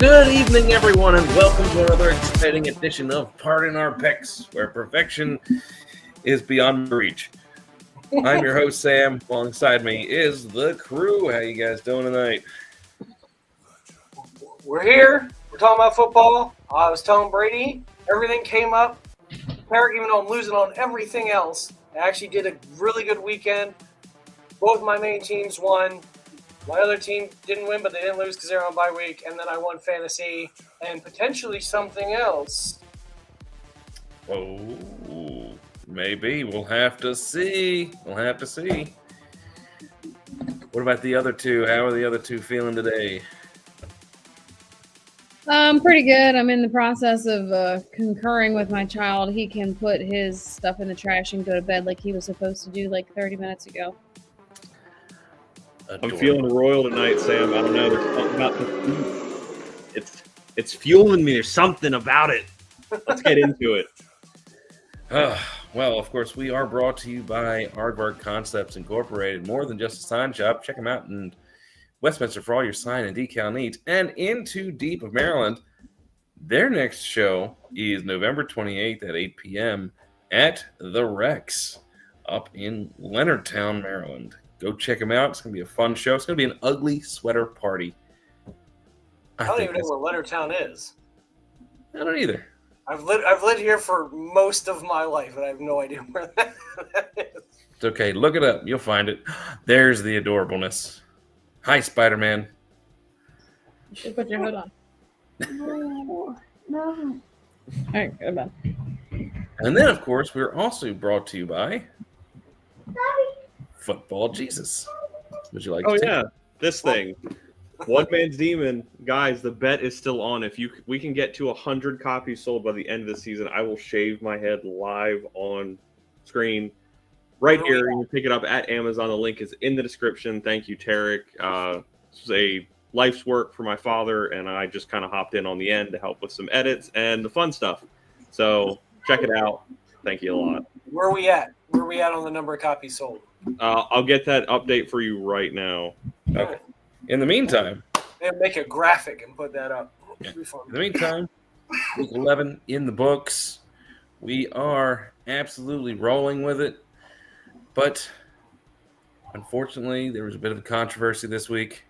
Good evening, everyone, and welcome to another exciting edition of Pardon Our Picks, where perfection is beyond reach. I'm your host, Sam. Alongside me is the crew. How you guys doing tonight? We're here. We're talking about football. I was telling Brady, everything came up. Eric, even though I'm losing on everything else, I actually did a really good weekend. Both my main teams won. My other team didn't win, but they didn't lose because they were on bye week. And then I won fantasy and potentially something else. Oh, maybe. We'll have to see. What about the other two? How are the other two feeling today? Pretty good. I'm in the process of concurring with my child. He can put his stuff in the trash and go to bed like he was supposed to do like 30 minutes ago. I'm feeling royal tonight, Sam. I don't know. There's something about the food. It's fueling me. There's something about it. Let's get into it. Well, of course, we are brought to you by Aardvark Concepts Incorporated. More than just a sign shop. Check them out in Westminster for all your sign and decal needs. And into deep of Maryland, their next show is November 28th at 8 p.m. at The Rex up in Leonardtown, Maryland. Go check them out. It's going to be a fun show. It's going to be an ugly sweater party. I don't even know where Leonardtown is. I don't either. I've lived here for most of my life, and I have no idea where that is. It's okay. Look it up. You'll find it. There's the adorableness. Hi, Spider-Man. You should put your hood on. No. All right, go to bed. And then, of course, we're also brought to you by Football Jesus. Would you like to take it? This thing. One Man's Demon. Guys, the bet is still on. If we can get to 100 copies sold by the end of the season, I will shave my head live on screen. Right here, you can pick it up at Amazon. The link is in the description. Thank you, Tarek. This was a life's work for my father, and I just kind of hopped in on the end to help with some edits and the fun stuff. So check it out. Thank you a lot. Where are we at? Where are we at on the number of copies sold? I'll get that update for you right now. Okay. In the meantime, And make a graphic and put that up. Yeah. It'll be fun. in the meantime, week 11 in the books. We are absolutely rolling with it. But unfortunately, there was a bit of a controversy this week.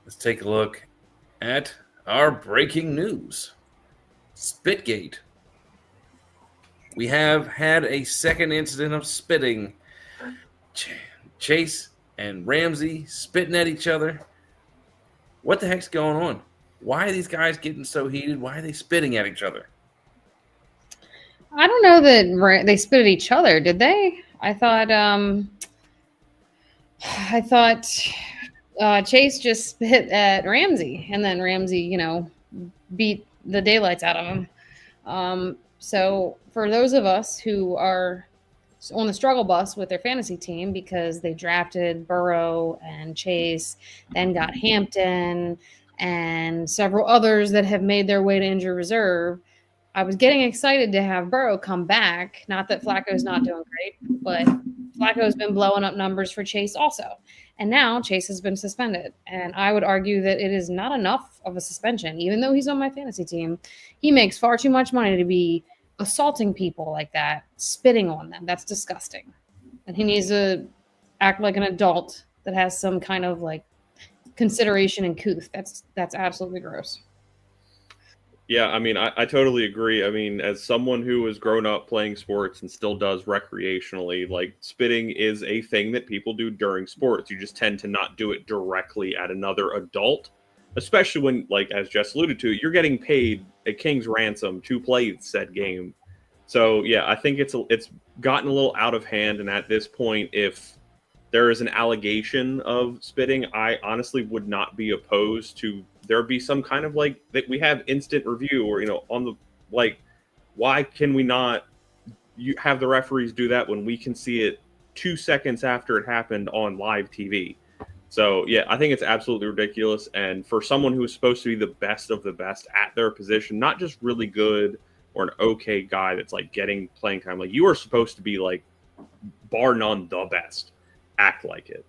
Let's take a look at our breaking news. Spitgate. We have had a second incident of spitting. Chase and Ramsey spitting at each other. What the heck's going on? Why are these guys getting so heated? Why are they spitting at each other? I don't know that they spit at each other, did they? I thought Chase just spit at Ramsey, and then Ramsey, beat the daylights out of him. So for those of us who are on the struggle bus with their fantasy team because they drafted Burrow and Chase, then got Hampton and several others that have made their way to injury reserve, I was getting excited to have Burrow come back. Not that Flacco's not doing great, but Flacco's been blowing up numbers for Chase also. And now Chase has been suspended. And I would argue that it is not enough of a suspension. Even though he's on my fantasy team, he makes far too much money to be assaulting people like that, spitting on them. That's disgusting. And he needs to act like an adult that has some kind of like consideration and couth. That's absolutely gross. Yeah, I mean, I totally agree. I mean, as someone who has grown up playing sports and still does recreationally, like spitting is a thing that people do during sports. You just tend to not do it directly at another adult, especially when, like, as Jess alluded to, you're getting paid a king's ransom to play said game. So, yeah, I think it's gotten a little out of hand. And at this point, if there is an allegation of spitting, I honestly would not be opposed to there be some kind of like that we have instant review or, on the, like, why can we not have the referees do that when we can see it 2 seconds after it happened on live TV? So, yeah, I think it's absolutely ridiculous. And for someone who is supposed to be the best of the best at their position, not just really good or an okay guy that's like getting playing time, like you are supposed to be like bar none the best, act like it.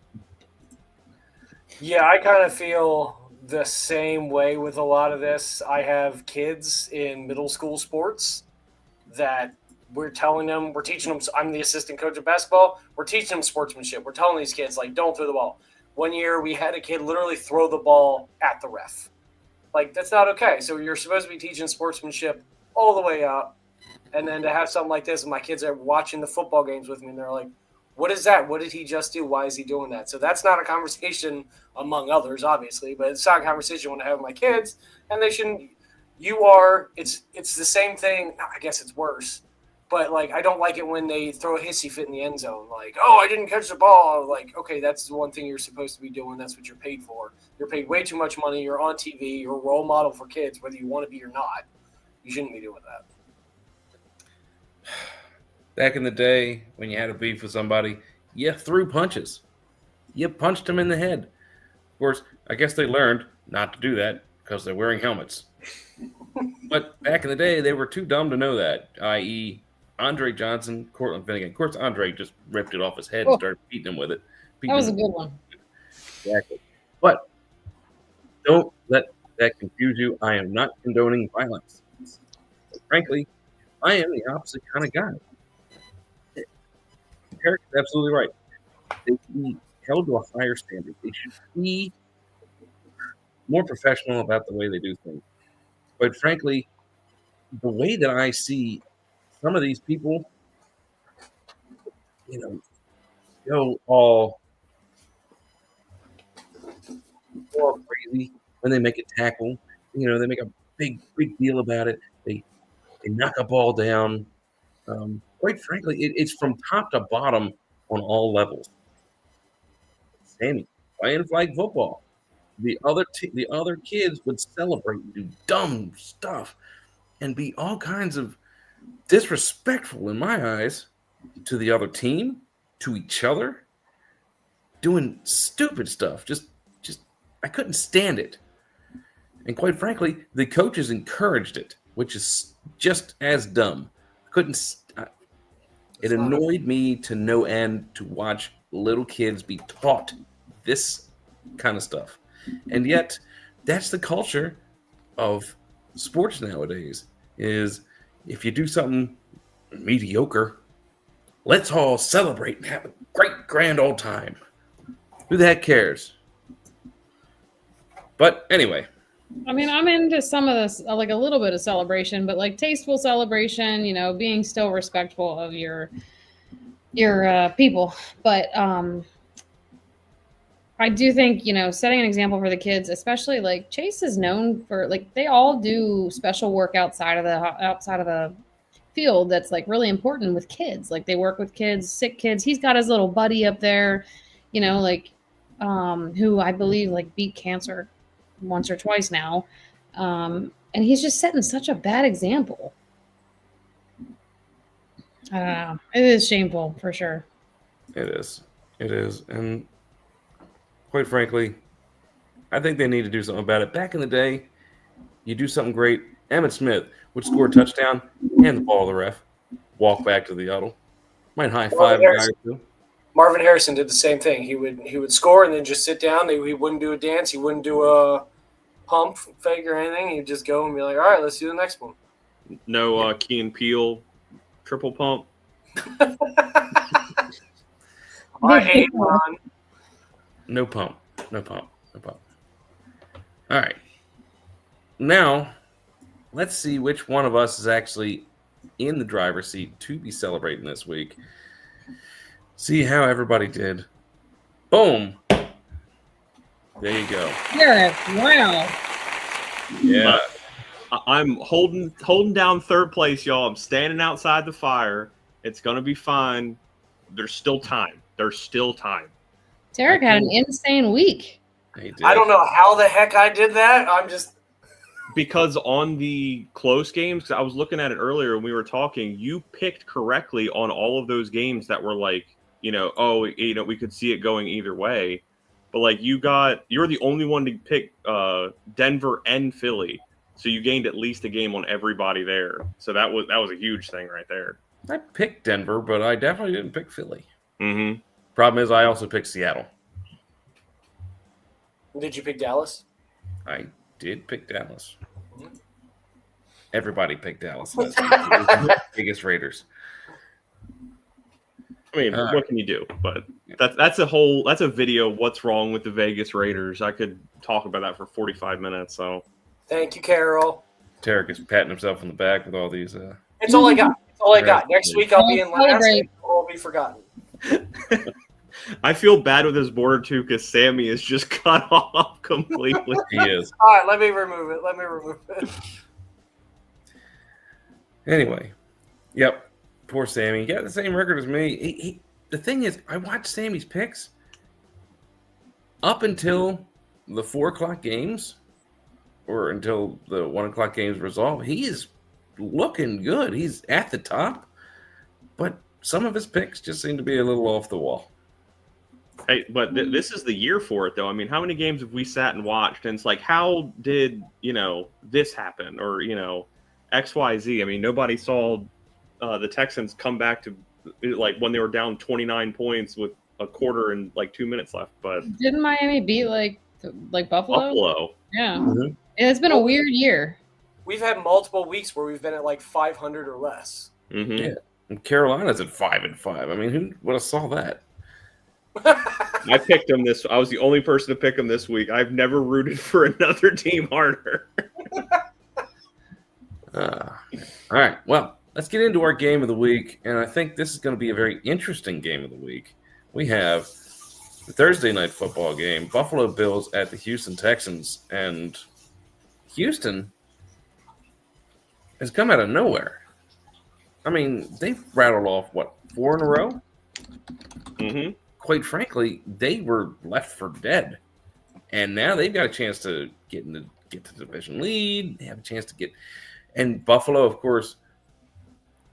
Yeah, I kind of feel the same way with a lot of this. I have kids in middle school sports that we're teaching them. I'm the assistant coach of basketball. We're teaching them sportsmanship. We're telling these kids, like, don't throw the ball. One year we had a kid literally throw the ball at the ref. Like, that's not okay. So you're supposed to be teaching sportsmanship all the way up. And then to have something like this, and my kids are watching the football games with me, and they're like, what is that? What did he just do? Why is he doing that? So that's not a conversation among others, obviously, but it's not a conversation I want to have with my kids. And they shouldn't. It's the same thing. I guess it's worse. But, like, I don't like it when they throw a hissy fit in the end zone. Like, oh, I didn't catch the ball. Like, okay, that's the one thing you're supposed to be doing. That's what you're paid for. You're paid way too much money. You're on TV. You're a role model for kids, whether you want to be or not. You shouldn't be doing that. Back in the day, when you had a beef with somebody, you threw punches. You punched them in the head. Of course, I guess they learned not to do that because they're wearing helmets. But back in the day, they were too dumb to know that, i.e., Andre Johnson, Cortland Finnegan. Of course, Andre just ripped it off his head and started beating him with it. That was a good one. Exactly. But don't let that confuse you. I am not condoning violence. Frankly, I am the opposite kind of guy. Eric's absolutely right. They should be held to a higher standard. They should be more professional about the way they do things. But frankly, the way that I see some of these people, go all crazy when they make a tackle. They make a big deal about it. They knock a ball down. Quite frankly, it's from top to bottom on all levels. Sammy playing flag football. The other kids would celebrate and do dumb stuff and be all kinds of disrespectful in my eyes to the other team, to each other, doing stupid stuff. Just I couldn't stand it. And quite frankly, the coaches encouraged it, which is just as dumb. It annoyed me to no end to watch little kids be taught this kind of stuff. And yet, that's the culture of sports nowadays, is if you do something mediocre, let's all celebrate and have a great, grand old time. Who the heck cares? But anyway. I mean, I'm into some of this, like a little bit of celebration, but like tasteful celebration, being still respectful of your people. But I do think, setting an example for the kids, especially like Chase is known for, like, they all do special work outside of the field that's like really important with kids. Like they work with kids, sick kids. He's got his little buddy up there, who I believe like beat cancer once or twice now. And he's just setting such a bad example. I don't know. It is shameful for sure. It is. And quite frankly, I think they need to do something about it. Back in the day, you do something great. Emmitt Smith would score a touchdown, hand the ball to the ref, walk back to the huddle, might high five a guy or two. Marvin Harrison did the same thing. He would score and then just sit down. He wouldn't do a dance. He wouldn't do a pump fake or anything. He'd just go and be like, all right, let's do the next one. No Key and Peele triple pump. I hate Ron. No pump. All right. Now, let's see which one of us is actually in the driver's seat to be celebrating this week. See how everybody did. Boom. There you go. Eric, wow. Yeah. I'm holding down third place, y'all. I'm standing outside the fire. It's going to be fine. There's still time. Derek had an insane week. I don't know how the heck I did that. I'm just... Because on the close games, I was looking at it earlier when we were talking, you picked correctly on all of those games that were like, we could see it going either way. But like you're the only one to pick Denver and Philly. So you gained at least a game on everybody there. So that was a huge thing right there. I picked Denver, but I definitely didn't pick Philly. Mm-hmm. Problem is, I also picked Seattle. Did you pick Dallas? I did pick Dallas. Everybody picked Dallas last week. It was the biggest Raiders. I mean, what can you do? But that's a video. What's wrong with the Vegas Raiders? I could talk about that for 45 minutes. So Thank you, Carol. Tarek is patting himself on the back with all these. It's all I got. It's all I got. Next week I'll be in last. And it'll be forgotten. I feel bad with this board too because Sammy is just cut off completely. He is. All right, let me remove it. Anyway, yep. Poor Sammy. He got the same record as me. The thing is, I watched Sammy's picks up until the 4 o'clock games or until the 1 o'clock games resolve. He is looking good. He's at the top, but some of his picks just seem to be a little off the wall. Hey, but this is the year for it, though. I mean, how many games have we sat and watched? And it's like, how did, this happen? Or, XYZ. I mean, nobody saw the Texans come back to, like, when they were down 29 points with a quarter and, 2 minutes left. But didn't Miami beat, Buffalo? Buffalo. Yeah. Mm-hmm. It's been a weird year. We've had multiple weeks where we've been at, 500 or less. Mm-hmm. Yeah. And Carolina's at 5-5. I mean, who would have saw that? I picked them I was the only person to pick them this week. I've never rooted for another team harder. All right. Well, let's get into our game of the week. And I think this is going to be a very interesting game of the week. We have the Thursday night football game, Buffalo Bills at the Houston Texans. And Houston has come out of nowhere. I mean, they've rattled off, 4 in a row? Mm-hmm. Quite frankly, they were left for dead. And now they've got a chance to get to the division lead. They have a chance to get – and Buffalo, of course,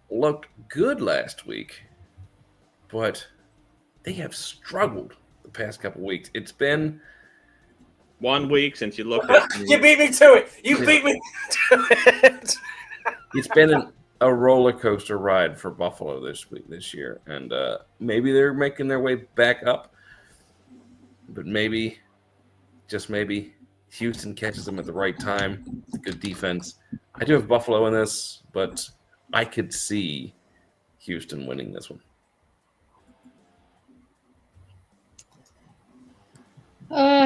looked good last week. But they have struggled the past couple weeks. It's been 1 week since you looked at You beat me to it. You beat me to it. It's been a roller coaster ride for Buffalo this year, and maybe they're making their way back up, but maybe, just maybe, Houston catches them at the right time. Good defense. I do have Buffalo in this, but I could see Houston winning this one.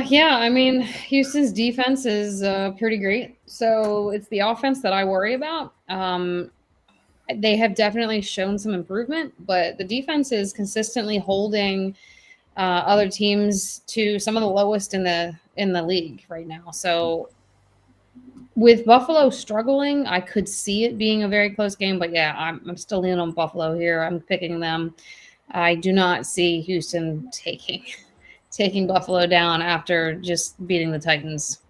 Yeah, I mean, Houston's defense is pretty great, so it's the offense that I worry about. They have definitely shown some improvement, but the defense is consistently holding other teams to some of the lowest in the league right now. So with Buffalo struggling, I could see it being a very close game. But yeah, I'm still leaning on Buffalo here. I'm picking them. I do not see Houston taking Buffalo down after just beating the Titans.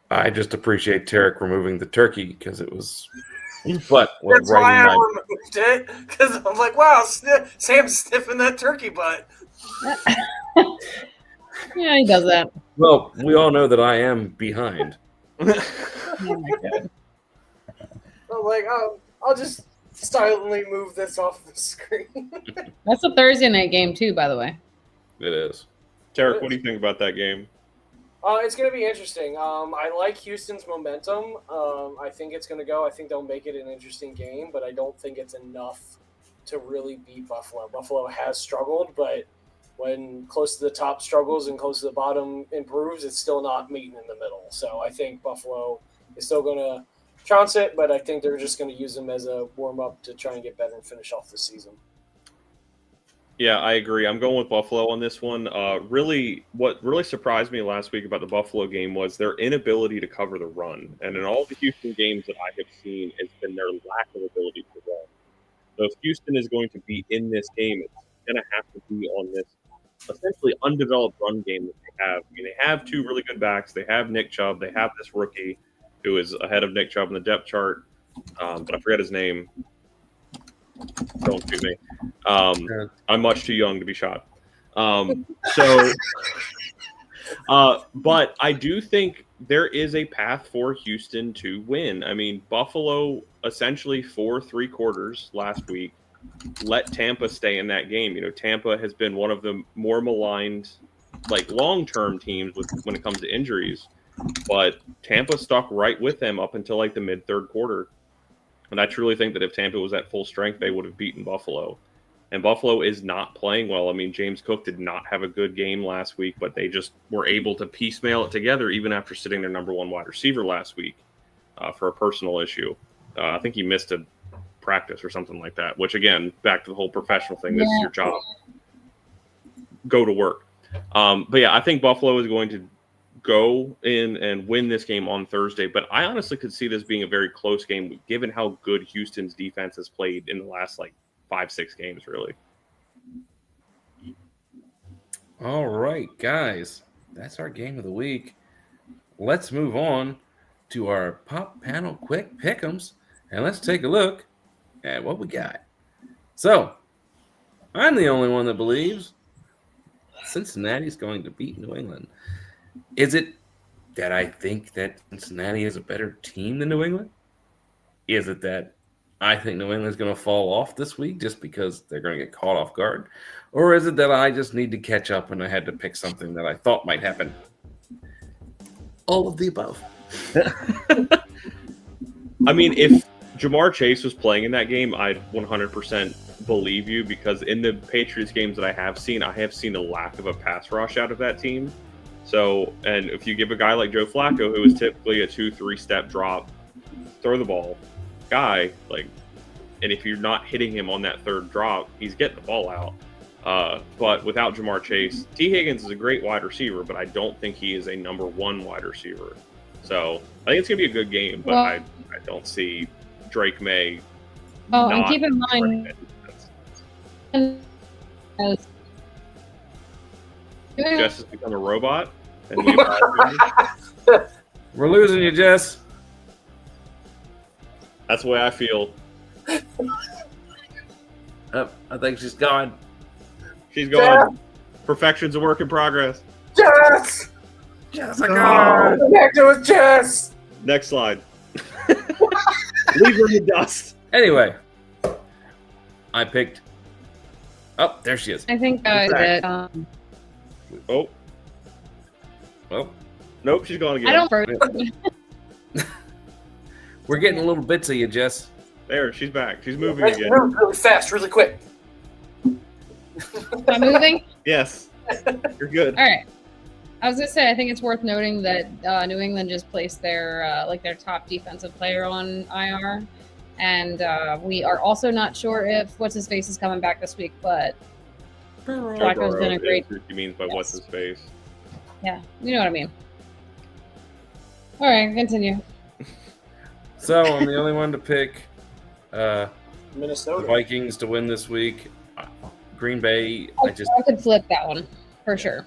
I just appreciate Tarek removing the turkey because it was. But that's why I removed it, because I'm like, wow, Sam's sniffing that turkey butt. Yeah, he does that. Well, we all know that I am behind. Oh my God. I'm like, I'll just silently move this off the screen. That's a Thursday night game too, by the way. It is. Tarek, what do you think about that game? It's going to be interesting. I like Houston's momentum. I think it's going to go. I think they'll make it an interesting game, but I don't think it's enough to really beat Buffalo. Buffalo has struggled, but when close to the top struggles and close to the bottom improves, it's still not meeting in the middle. So I think Buffalo is still going to chance it, but I think they're just going to use them as a warm-up to try and get better and finish off the season. Yeah, I agree. I'm going with Buffalo on this one. What really surprised me last week about the Buffalo game was their inability to cover the run. And in all the Houston games that I have seen, it's been their lack of ability to run. So if Houston is going to be in this game, it's going to have to be on this essentially undeveloped run game that they have. I mean, they have 2 really good backs. They have Nick Chubb. They have this rookie who is ahead of Nick Chubb in the depth chart, but I forget his name. Don't shoot me. I'm much too young to be shot. But I do think there is a path for Houston to win. I mean, Buffalo essentially for 3 quarters last week let Tampa stay in that game. Tampa has been one of the more maligned like long-term teams when it comes to injuries, but Tampa stuck right with them up until like the mid-third quarter. And I truly think that if Tampa was at full strength, they would have beaten Buffalo. And Buffalo is not playing well. I mean, James Cook did not have a good game last week, but they just were able to piecemeal it together even after sitting their number one wide receiver last week for a personal issue. I think he missed a practice or something like that, which, again, back to the whole professional thing, this is your job. Go to work. But, yeah, I think Buffalo is going to go in and win this game on Thursday. But I honestly could see this being a very close game given how good Houston's defense has played in the last, 5-6 games, really. All right, guys, that's our game of the week. Let's move on to our Pop Panel Quick Pick'ems, and let's take a look at what we got. So, I'm the only one that believes Cincinnati's going to beat New England. Is it that I think that Cincinnati is a better team than New England? Is it that I think New England's going to fall off this week just because they're going to get caught off guard? Or is it that I just need to catch up and I had to pick something that I thought might happen? All of the above. I mean, if Jamar Chase was playing in that game, I'd 100% believe you, because in the Patriots games that I have seen a lack of a pass rush out of that team. So, and if you give a guy like Joe Flacco, who is typically a 2-3 step drop, throw the ball guy, and if you're not hitting him on that third drop, he's getting the ball out. But without Jamar Chase, T. Higgins is a great wide receiver, but I don't think he is a number one wide receiver. So I think it's going to be a good game, but I don't see Drake May. Oh, and keep in mind, Jess has become a robot. And we're losing you, Jess. That's the way I feel. I think she's gone. She's gone. Perfection's a work in progress. Jess! Jessica! Connected with Jess! Next slide. Leave her in the dust. Anyway, I picked. Oh, there she is. I think that. Oh. Well, nope, she's gone again. I don't. We're getting a little bits of you, Jess. There, she's back. She's moving Let's again. move really fast, really quick. I'm moving. Yes, you're good. All right. I was gonna say, I think it's worth noting that New England just placed their their top defensive player on IR, and we are also not sure if what's his face is coming back this week. But Flacco's been a great. What he means by what's his face? Yeah, you know what I mean. All right, continue. So I'm the only one to pick the Minnesota. Vikings to win this week. Green Bay, I could flip that one for sure.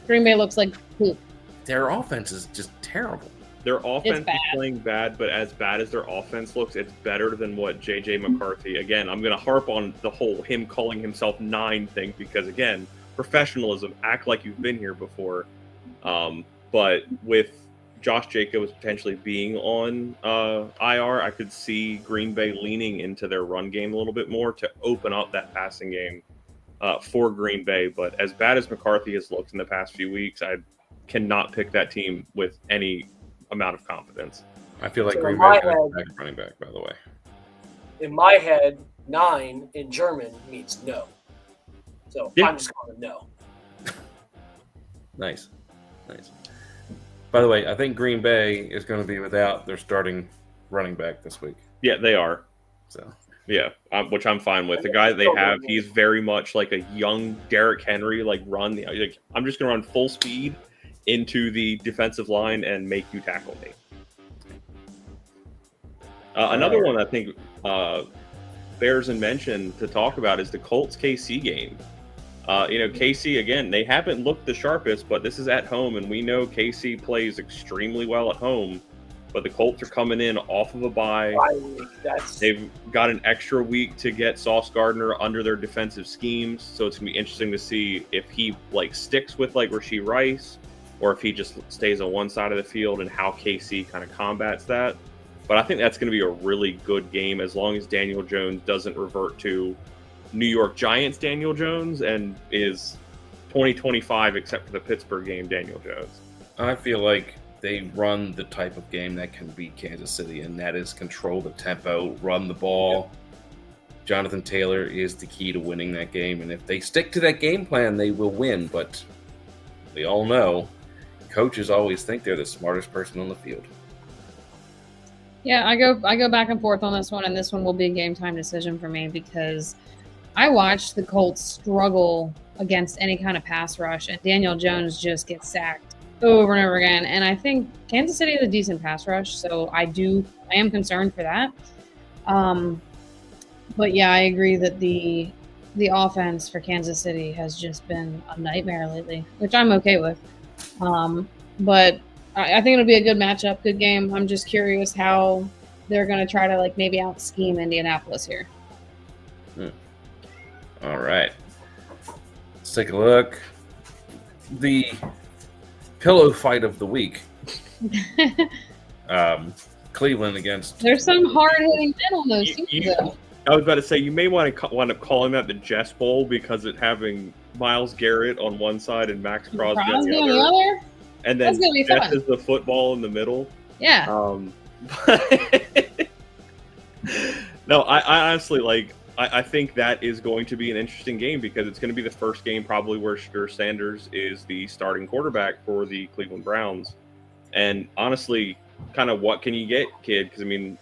Green Bay looks like poop. Their offense is just terrible. Their offense is playing bad, but as bad as their offense looks, it's better than what J.J. McCarthy. Again, I'm going to harp on the whole him calling himself 9 thing because, again, professionalism, act like you've been here before. But with Josh Jacobs potentially being on IR, I could see Green Bay leaning into their run game a little bit more to open up that passing game for Green Bay. But as bad as McCarthy has looked in the past few weeks, I cannot pick that team with any amount of confidence. I feel like Green Bay got back running back, by the way. In my head, 9 in German means no. So I'm just calling it no. Nice. By the way, I think Green Bay is going to be without their starting running back this week. Yeah, they are. So yeah, which I'm fine with. The guy they have, he's very much like a young Derrick Henry, run. I'm just going to run full speed into the defensive line and make you tackle me. Another one I think bears a mention to talk about is the Colts KC game. KC, again, they haven't looked the sharpest, but this is at home, and we know KC plays extremely well at home. But the Colts are coming in off of a bye. They've got an extra week to get Sauce Gardner under their defensive schemes, so it's going to be interesting to see if he sticks with Rashee Rice or if he just stays on one side of the field and how KC kind of combats that. But I think that's going to be a really good game as long as Daniel Jones doesn't revert to New York Giants Daniel Jones and is 2025, except for the Pittsburgh game, Daniel Jones. I feel like they run the type of game that can beat Kansas City, and that is control the tempo, run the ball. Jonathan Taylor is the key to winning that game, and if they stick to that game plan, they will win. But we all know coaches always think they're the smartest person on the field. Yeah, I go back and forth on this one, and this one will be a game time decision for me because I watched the Colts struggle against any kind of pass rush, and Daniel Jones just gets sacked over and over again. And I think Kansas City is a decent pass rush, so I am concerned for that. But yeah, I agree that the offense for Kansas City has just been a nightmare lately, which I'm okay with. But I think it'll be a good matchup, good game. I'm just curious how they're going to try to maybe out scheme Indianapolis here. All right. Let's take a look. The pillow fight of the week. Cleveland against... There's some hard-hitting men on those teams, though. I was about to say, you may want to wind up calling that the Jess Bowl because it having Myles Garrett on one side and Max Crosby on the other. And then Jess is the football in the middle. Yeah. No, I honestly, I think that is going to be an interesting game because it's going to be the first game probably where Shedeur Sanders is the starting quarterback for the Cleveland Browns. And honestly, kind of what can you get, kid? Because, I mean,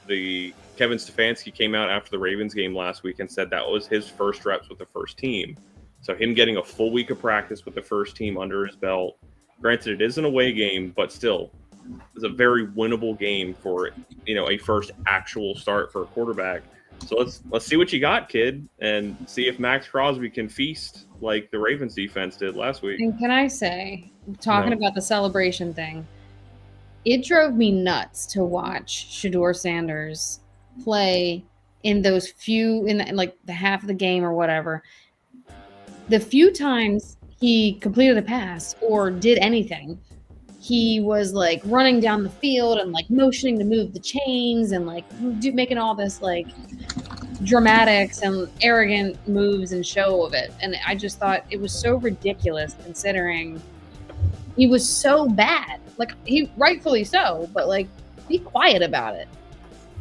Kevin Stefanski came out after the Ravens game last week and said that was his first reps with the first team. So him getting a full week of practice with the first team under his belt. Granted, it is an away game, but still, it's a very winnable game for a first actual start for a quarterback. So let's see what you got, kid, and see if Max Crosby can feast like the Ravens defense did last week. And can I say, talking about the celebration thing, it drove me nuts to watch Shedeur Sanders play in those few, in the half of the game or whatever. The few times he completed a pass or did anything, he was running down the field and motioning to move the chains and making all this dramatics and arrogant moves and show of it. And I just thought it was so ridiculous considering he was so bad. He rightfully so, but be quiet about it.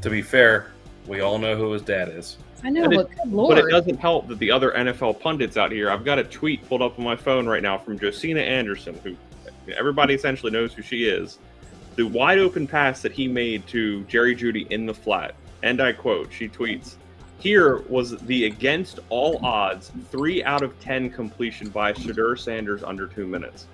To be fair, we all know who his dad is. I know, but good Lord. But it doesn't help that the other NFL pundits out here, I've got a tweet pulled up on my phone right now from Josina Anderson, who everybody essentially knows who she is. The wide open pass that he made to Jerry Jeudy in the flat, and I quote, she tweets, "Here was the against all odds 3 out of 10 completion by Shedeur Sanders under 2 minutes.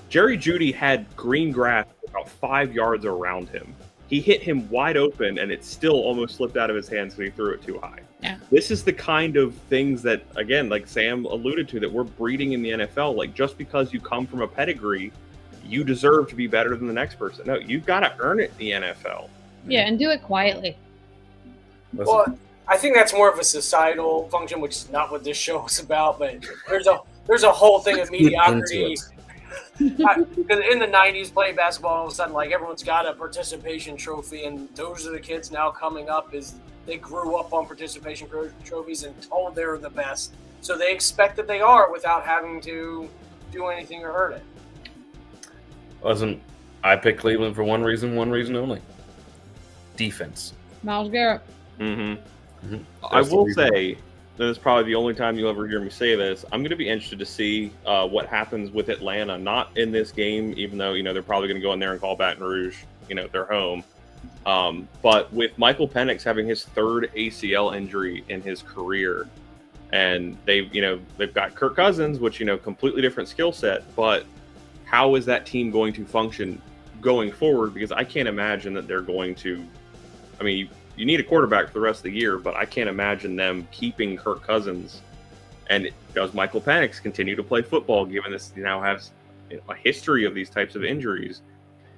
Jerry Jeudy had green grass about 5 yards around him. He hit him wide open, and it still almost slipped out of his hands because he threw it too high." Yeah. This is the kind of things that, again, like Sam alluded to, that we're breeding in the NFL. Just because you come from a pedigree, you deserve to be better than the next person. No, you've got to earn it in the NFL. Yeah, and do it quietly. Listen. Well, I think that's more of a societal function, which is not what this show is about. But there's a whole thing of mediocrity. Because in the 90s, playing basketball, all of a sudden, everyone's got a participation trophy, and those are the kids now coming up is they grew up on participation trophies and told they're the best. So they expect that they are without having to do anything or hurt it. Listen, I picked Cleveland for one reason only. Defense. Myles Garrett. Mm-hmm. I will say, this is probably the only time you'll ever hear me say this, I'm going to be interested to see what happens with Atlanta, not in this game, even though, they're probably going to go in there and call Baton Rouge, their home. But with Michael Penix having his third ACL injury in his career, and they've got Kirk Cousins, which, completely different skill set, but how is that team going to function going forward? Because I can't imagine that they're going to, you need a quarterback for the rest of the year, but I can't imagine them keeping Kirk Cousins. And does Michael Penix continue to play football, given this now has a history of these types of injuries?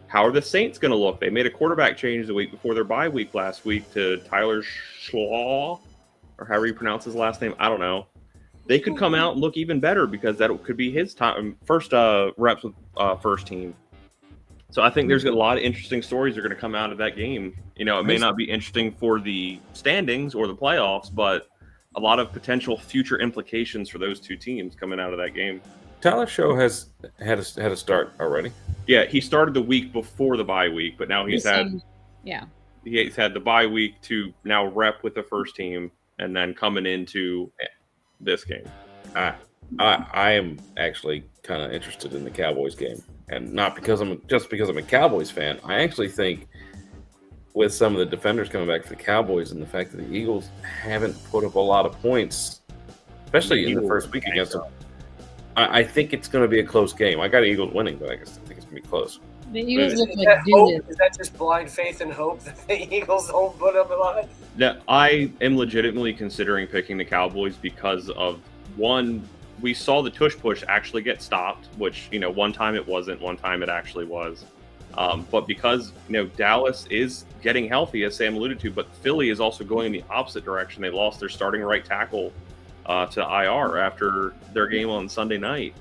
How are the Saints going to look? They made a quarterback change the week before their bye week last week to Tyler Schlaw, or however you pronounce his last name. I don't know. They could come out and look even better because that could be his first reps with first team. So I think there's a lot of interesting stories that are going to come out of that game. It may not be interesting for the standings or the playoffs, but a lot of potential future implications for those two teams coming out of that game. Tyler Show has had a start already. Yeah, he started the week before the bye week, but now he's had the bye week to now rep with the first team, and then coming into this game. I am actually kind of interested in the Cowboys game, and not because I'm a Cowboys fan. I actually think with some of the defenders coming back for the Cowboys and the fact that the Eagles haven't put up a lot of points, especially in the first week against them, I think it's going to be a close game. I got Eagles winning, but I think it's going to be close. The Eagles look Is like that hope? doo-doo. Is that just blind faith and hope that the Eagles don't put up a lot? Now, I am legitimately considering picking the Cowboys because of, one, we saw the tush push actually get stopped, which, one time it wasn't, one time it actually was. But because, Dallas is getting healthy, as Sam alluded to, but Philly is also going in the opposite direction. They lost their starting right tackle to IR after their game on Sunday night.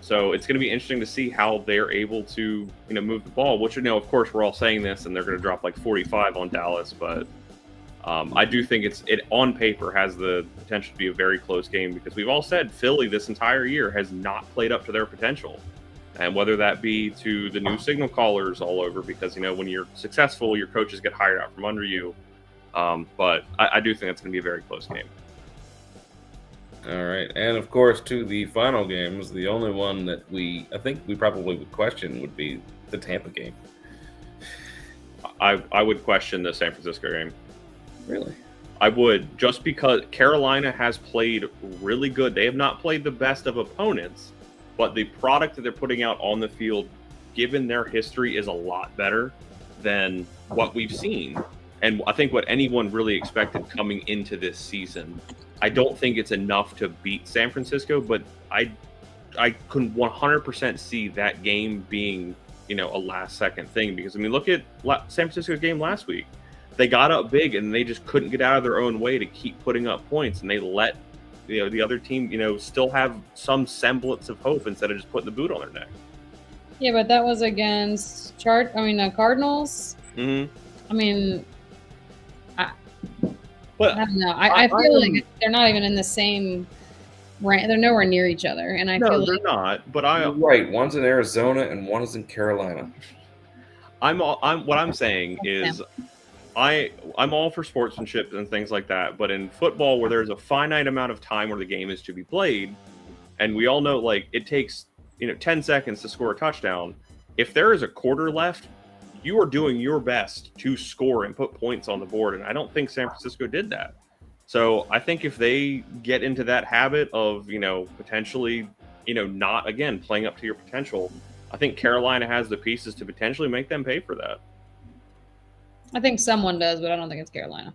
So it's going to be interesting to see how they're able to, move the ball, which, of course, we're all saying this and they're going to drop like 45 on Dallas. But I do think it on paper has the potential to be a very close game because we've all said Philly this entire year has not played up to their potential. And whether that be to the new signal callers all over, because, when you're successful, your coaches get hired out from under you. But I do think it's going to be a very close game. All right, and of course, to the final games, the only one that I think we probably would question would be the Tampa game. I would question the San Francisco game. Really? I would, just because Carolina has played really good. They have not played the best of opponents, but the product that they're putting out on the field, given their history, is a lot better than what we've seen. And I think what anyone really expected coming into this season. I don't think it's enough to beat San Francisco, but I can 100% see that game being, a last-second thing. Because, look at San Francisco's game last week. They got up big, and they just couldn't get out of their own way to keep putting up points. And they let, the other team, still have some semblance of hope instead of just putting the boot on their neck. Yeah, but that was against Cardinals. Mm-hmm. I don't know. I feel like they're not even in the same rank. They're nowhere near each other, and I feel they're like not. But You're right. One's in Arizona and one is in Carolina. What I'm saying is, I'm all for sportsmanship and things like that. But in football, where there's a finite amount of time where the game is to be played, and we all know like it takes 10 seconds to score a touchdown. If there is a quarter left, you are doing your best to score and put points on the board. And I don't think San Francisco did that. So I think if they get into that habit of, potentially, not, again, playing up to your potential, I think Carolina has the pieces to potentially make them pay for that. I think someone does, but I don't think it's Carolina.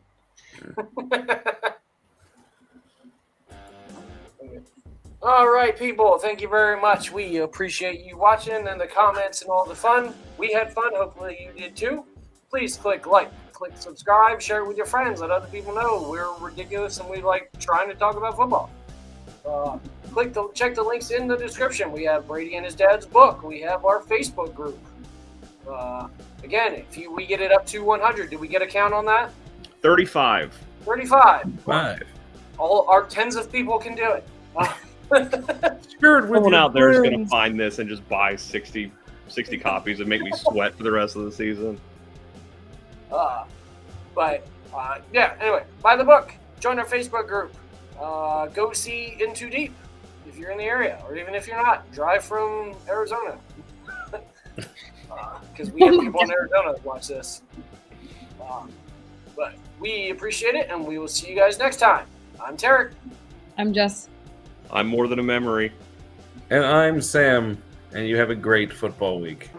All right, people. Thank you very much. We appreciate you watching and the comments and all the fun. We had fun. Hopefully you did too. Please click like, click subscribe, share it with your friends. Let other people know we're ridiculous and we like trying to talk about football. Check the links in the description. We have Brady and his dad's book. We have our Facebook group. Again, if we get it up to 100, did we get a count on that? 35. 35. 5. All our tens of people can do it. Someone out there is going to find this and just buy 60 copies and make me sweat for the rest of the season. Anyway, buy the book. Join our Facebook group. Go see In Too Deep if you're in the area, or even if you're not. Drive from Arizona. Because we have people in Arizona that watch this. But we appreciate it, and we will see you guys next time. I'm Tarek. I'm Jess. I'm more than a memory. And I'm Sam, and you have a great football week.